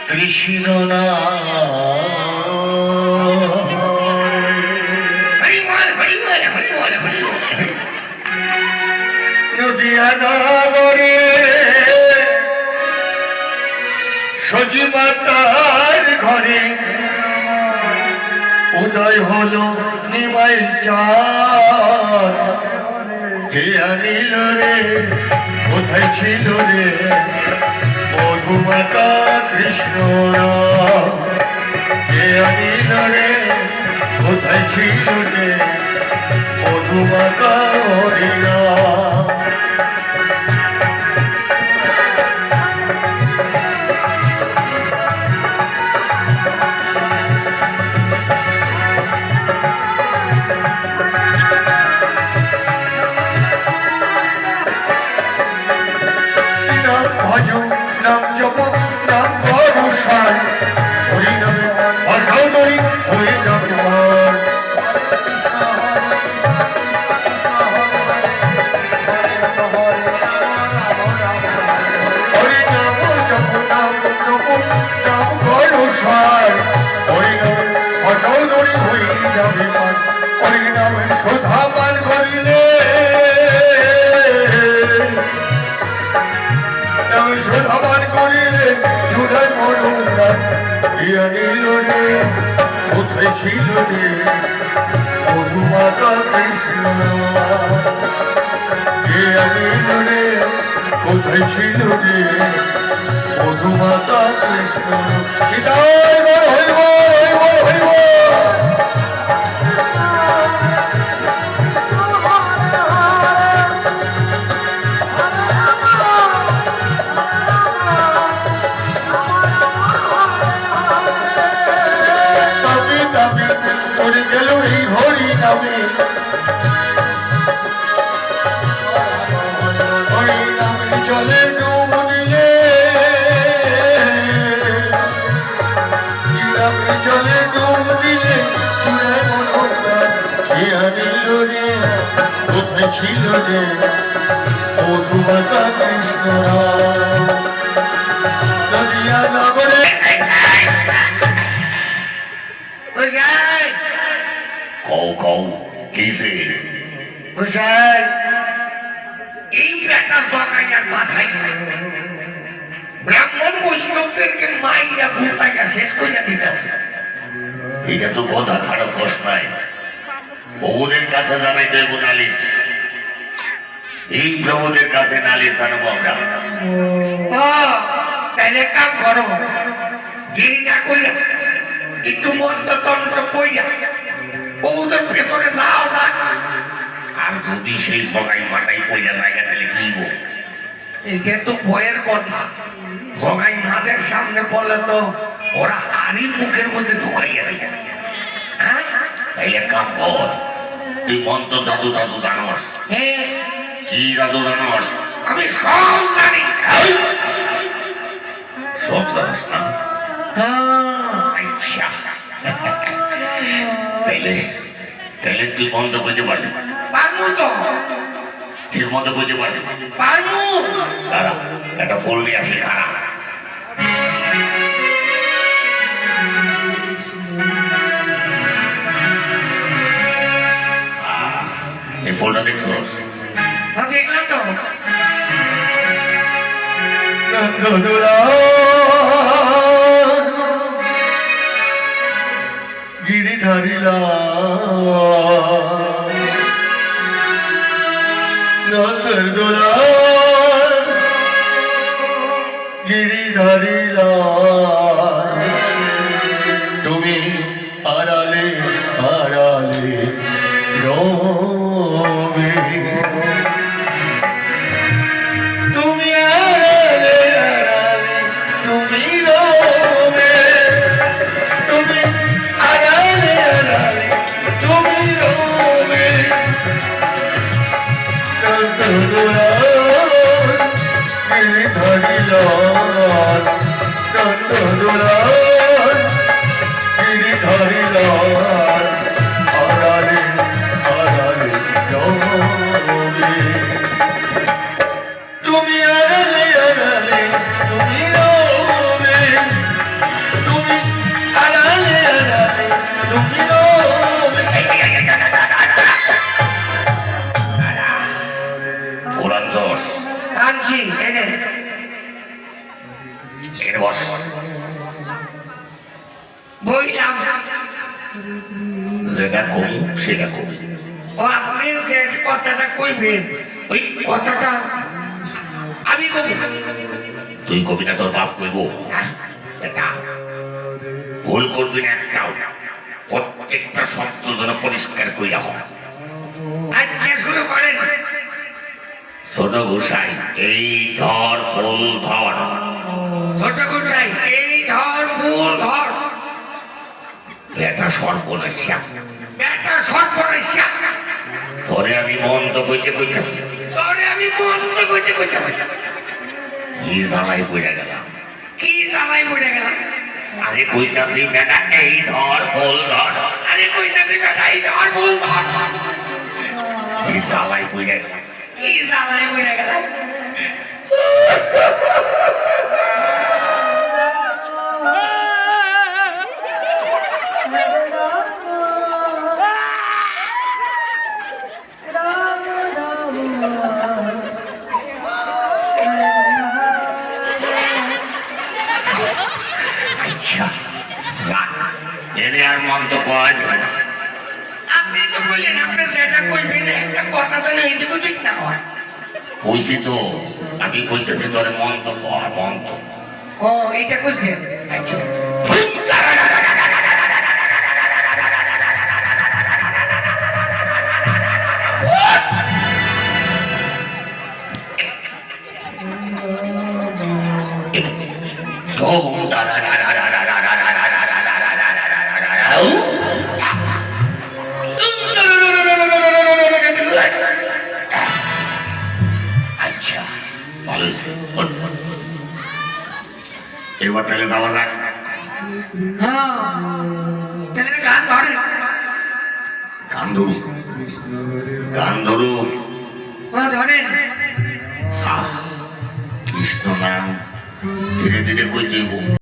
কৃষ্ণ না নদিয়া নগরে সজীবতার ঘরে উদয় হলো নিমাই চাঁদ কে আনিল রে কোথায় ছিল রে মধুমাতা কৃষ্ণ কে আনিল রে কোথায় ছিল রে মধুমাতা হরিণা নাম জপ নাম করুষায় হরি নামে অসাও নরি হয়ে যাবে হরি নাম জপ নাম করুষায় হরি নামে অসাও নরি হয়ে যাবে হরি নামে শোধা পান করিলে শোধাবান করিলে সুধায় মনোরা ইয়া নিল রে কোথায় ছিল রে মধুমাতা কৃষ্ণ ইয়া নিল রে কোথায় ছিল রে মধুমাতা কৃষ্ণ হৃদয় হইব হইব গেল এই হরি নামে হরি নামে চলে ডুব দিলে চলে ডুব দিলে কোথায় ছিল রে মধুমাতা কৃষ্ণ নদিয়া নগরে ব্রাহ্মণ বৈষ্ণবদেরকে মাইয়া ঘুমাইয়া শেষ করিয়া দিতে এটা তো কথা খারাপ কষ্ট নাই বহুদের কাছে জানাই দেব নালিশ এই প্রভুদের কাছে নালিশ জানাবো আমরা তাহলে কাম করো দেরি না করিয়া একটু মন্ত্রতন্ত্র কইয়া বহুদের পেছনে যাও না আর যদি সেই সবাই মাথায় পয়লা জায়গা তাহলে কিনবো এটা তো ভয়ের কথা সবাই মাদের সামনে বলে তো ওরা হাড়ির মুখের মধ্যে ঢুকাইয়া দেয় তাইলে কাম কর তুই মন্ত্র জাদু জাদু জানোস কি জাদু জানোস আমি সব জানি সব জানোস না আচ্ছা তাইলে তাহলে তুই বন্ধ করতে পারবি পারবো তো ঠিক মতো বুঝতে পারবি পারবো দাঁড়া একটা ফুল নিয়ে আসি খারা এই ফুলটা দেখছো দেখলাম তো গিরিধারিলা নন্দর দোলা গিরিধারিলা তুমি আড়ালে আড়ালে রবে তুমি আড়ালে আড়ালে তুমি রবে তুমি আড়ালে আড়ালে তুমি রবে গিরিধারিলা গিরিধারিলা আড়ালে আড়ালে রবে তুমি আড়ালে আড়ালে তুমি রবে এখানে বস। বইলাম যেটা কম সেটা কম। ও আপনি যে কথাটা কইবেন ওই কথাটা আমি কবি। তুই কবি না, তোর বাপ কইব। এটা ভুল করবি না একটাও, প্রত্যেকটা শব্দ যেন পরিষ্কার কইরা হয়। আচ্ছা শুরু করেন। ছোট গোসাই এই ধর ফুল ধর। ছোট গোসাই এই ধর ফুল ধর। বেটা সর্বনাশা, বেটা সর্বনাশা। তোরে আমি মন্দ কইতে কইতেছি, তোরে আমি মন্দ কইতে কইতেছি। কি জ্বালাই পড়ে গেলাম, কি জ্বালাই পড়ে গেলাম। আরে কইতাছি বেটা এই ধর ফুল ধর। আরে কইতাছি বেটা এই ধর ফুল ধর। কি জ্বালাই পড়ে গেলাম, কি জ্বালাই পড়ে গেলাম। আর মন তো পাওয়া যাবে না। আপনি তো বললেন আপনি সেটা কইবেন, একটা কথা তো এইটুকু ঠিক না হয়। কইছি তো, আমি কইতেছি তোর মন তো পাওয়া, মন তো। ও এটা কইছেন? আচ্ছা আচ্ছা ভালো হয়েছে। এবার তাহলে যাওয়া যাক। গান ধরে, গান ধরু, গান ধরু ধরেন। কৃষ্ণ নাম ধীরে ধীরে কই দিব।